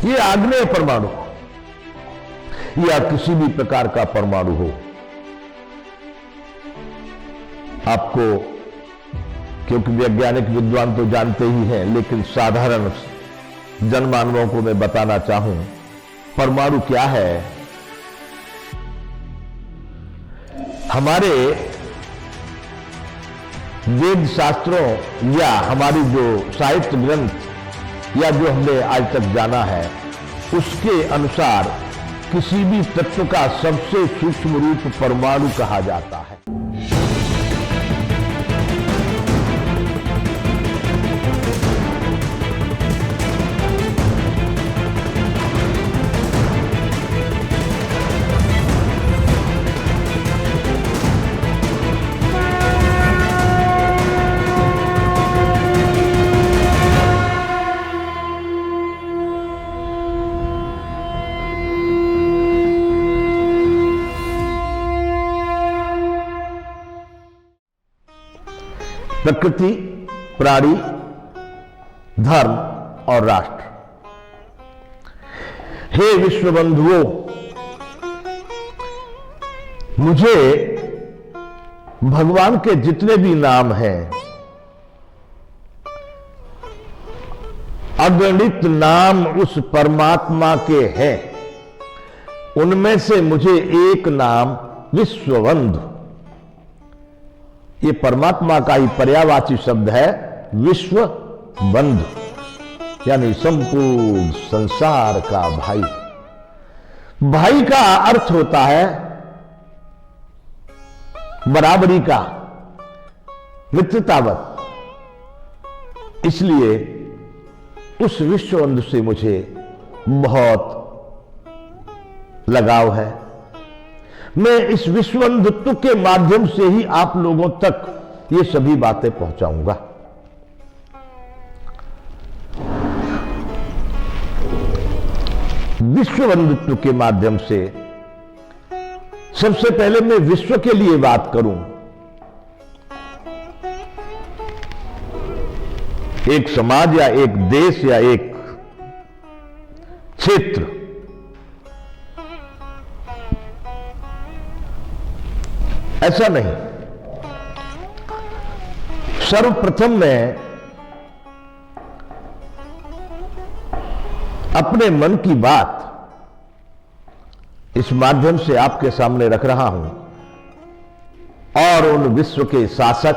ये आग्नेय परमाणु या किसी भी प्रकार का परमाणु हो, आपको, क्योंकि वैज्ञानिक विद्वान तो जानते ही हैं, लेकिन साधारण जनमानवों को मैं बताना चाहूं परमाणु क्या है। हमारे वेद शास्त्रों या हमारी जो साहित्य ग्रंथ या जो हमने आज तक जाना है, उसके अनुसार किसी भी तत्व का सबसे सूक्ष्म रूप परमाणु कहा जाता है। प्रकृति, प्राणी, धर्म और राष्ट्र। हे विश्व बंधुओं, मुझे भगवान के जितने भी नाम हैं, अगणित नाम उस परमात्मा के हैं, उनमें से मुझे एक नाम विश्वबंधु, ये परमात्मा का ही पर्यायवाची शब्द है, विश्व बंधु, यानी संपूर्ण संसार का भाई। भाई का अर्थ होता है बराबरी का, मित्रतावत। इसलिए उस विश्व बंधु से मुझे बहुत लगाव है। मैं इस विश्वबंधुत्व के माध्यम से ही आप लोगों तक ये सभी बातें पहुंचाऊंगा। विश्वबंधुत्व के माध्यम से सबसे पहले मैं विश्व के लिए बात करूं। एक समाज या एक देश या एक क्षेत्र, ऐसा नहीं। सर्वप्रथम मैं अपने मन की बात इस माध्यम से आपके सामने रख रहा हूं और उन विश्व के शासक,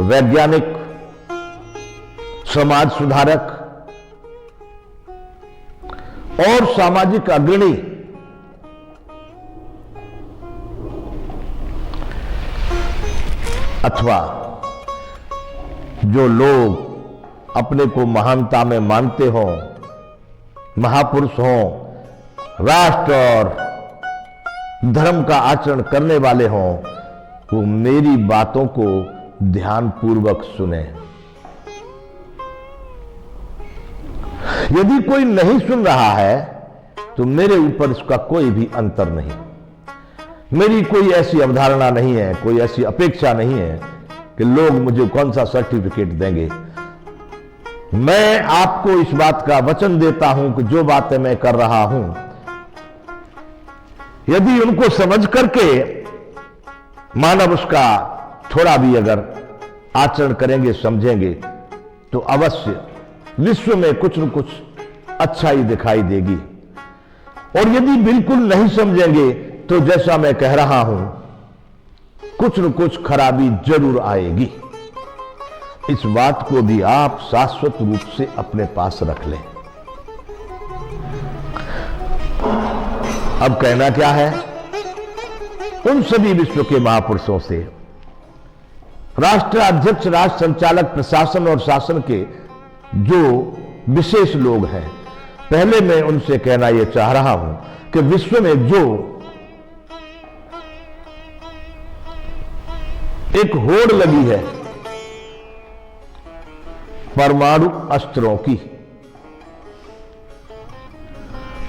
वैज्ञानिक, समाज सुधारक और सामाजिक अग्रणी अथवा जो लोग अपने को महानता में मानते हों, महापुरुष हों, राष्ट्र और धर्म का आचरण करने वाले हों, वो मेरी बातों को ध्यानपूर्वक सुने। यदि कोई नहीं सुन रहा है तो मेरे ऊपर इसका कोई भी अंतर नहीं। मेरी कोई ऐसी अवधारणा नहीं है, कोई ऐसी अपेक्षा नहीं है कि लोग मुझे कौन सा सर्टिफिकेट देंगे। मैं आपको इस बात का वचन देता हूं कि जो बातें मैं कर रहा हूं, यदि उनको समझ करके मानव उसका थोड़ा भी अगर आचरण करेंगे, समझेंगे, तो अवश्य विश्व में कुछ न कुछ अच्छा ही दिखाई देगी। और यदि बिल्कुल नहीं समझेंगे तो जैसा मैं कह रहा हूं, कुछ न कुछ खराबी जरूर आएगी। इस बात को भी आप शाश्वत रूप से अपने पास रख लें। अब कहना क्या है? उन सभी विश्व के महापुरुषों से, राष्ट्राध्यक्ष, राष्ट्र संचालक, प्रशासन और शासन के जो विशेष लोग हैं, पहले मैं उनसे कहना यह चाह रहा हूं कि विश्व में जो एक होड़ लगी है परमाणु अस्त्रों की,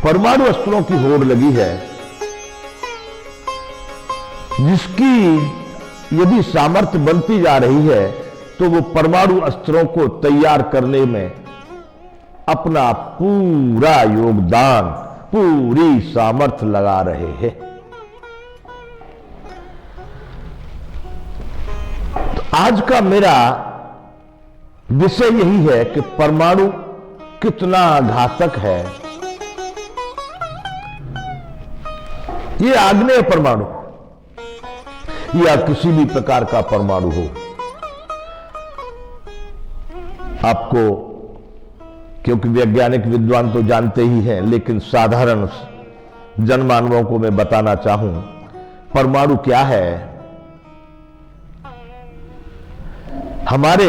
परमाणु अस्त्रों की होड़ लगी है, जिसकी यदि सामर्थ्य बनती जा रही है तो वो परमाणु अस्त्रों को तैयार करने में अपना पूरा योगदान, पूरी सामर्थ्य लगा रहे हैं। तो आज का मेरा विषय यही है कि परमाणु कितना घातक है। ये आग्नेय परमाणु या किसी भी प्रकार का परमाणु हो, आपको, क्योंकि वैज्ञानिक विद्वान तो जानते ही हैं, लेकिन साधारण जनमानवों को मैं बताना चाहूं परमाणु क्या है। हमारे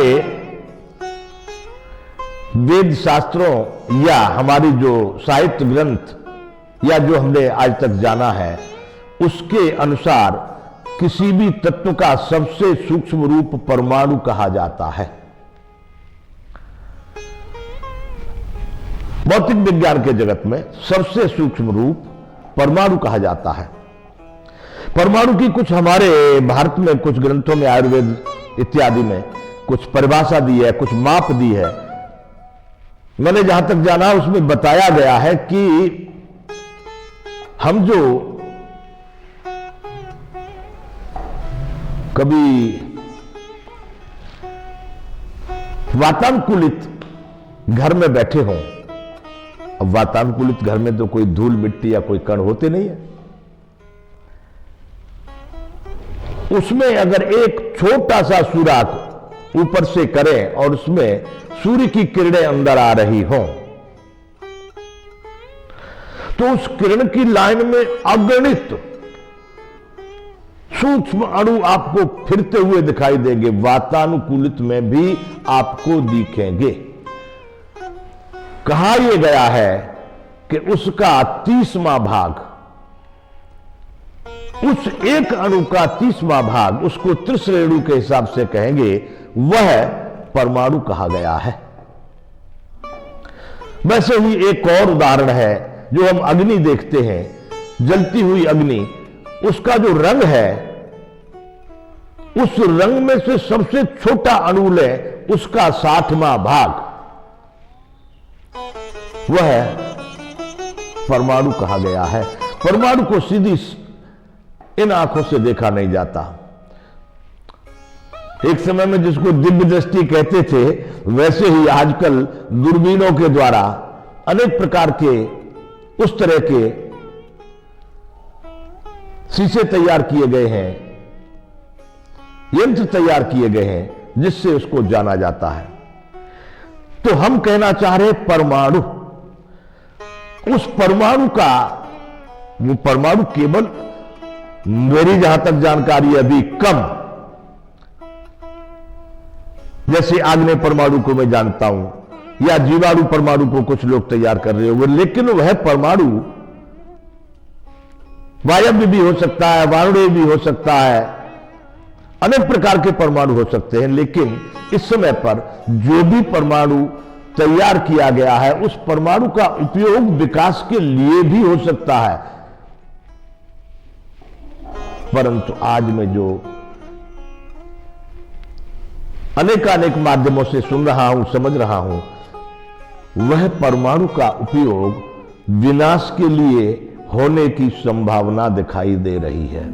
वेद शास्त्रों या हमारी जो साहित्य ग्रंथ या जो हमने आज तक जाना है, उसके अनुसार किसी भी तत्व का सबसे सूक्ष्म रूप परमाणु कहा जाता है। भौतिक विज्ञान के जगत में सबसे सूक्ष्म रूप परमाणु कहा जाता है। परमाणु की कुछ हमारे भारत में कुछ ग्रंथों में, आयुर्वेद इत्यादि में कुछ परिभाषा दी है, कुछ माप दी है। मैंने जहां तक जाना उसमें बताया गया है कि हम जो कभी वातानुकूलित घर में बैठे हों, अब वातानुकूलित घर में तो कोई धूल मिट्टी या कोई कण होते नहीं है, उसमें अगर एक छोटा सा सुराख ऊपर से करें और उसमें सूर्य की किरणें अंदर आ रही हों, तो उस किरण की लाइन में अगणित सूक्ष्म अणु आपको फिरते हुए दिखाई देंगे। वातानुकूलित में भी आपको दिखेंगे। कहा यह गया है कि उसका 30वां भाग, उस एक अणु का 30वां भाग, उसको त्रिश्रेणु के हिसाब से कहेंगे, वह परमाणु कहा गया है। वैसे ही एक और उदाहरण है, जो हम अग्नि देखते हैं, जलती हुई अग्नि, उसका जो रंग है, उस रंग में से सबसे छोटा अणु लें, उसका 60वां भाग, वह परमाणु कहा गया है। परमाणु को सीधी इन आंखों से देखा नहीं जाता। एक समय में जिसको दिव्य दृष्टि कहते थे, वैसे ही आजकल दूरबीनों के द्वारा अनेक प्रकार के उस तरह के शीशे तैयार किए गए हैं, यंत्र तैयार किए गए हैं, जिससे उसको जाना जाता है। तो हम कहना चाह रहे परमाणु, उस परमाणु का, वो परमाणु केवल मेरी जहां तक जानकारी अभी कम, जैसे आग्नेय परमाणु को मैं जानता हूं या जीवाणु परमाणु को कुछ लोग तैयार कर रहे हो, लेकिन वह परमाणु वायव्य भी हो सकता है, वारुणीय भी हो सकता है, अनेक प्रकार के परमाणु हो सकते हैं। लेकिन इस समय पर जो भी परमाणु तैयार किया गया है, उस परमाणु का उपयोग विकास के लिए भी हो सकता है। परंतु आज मैं जो अनेकानेक माध्यमों से सुन रहा हूं, समझ रहा हूं, वह परमाणु का उपयोग विनाश के लिए होने की संभावना दिखाई दे रही है।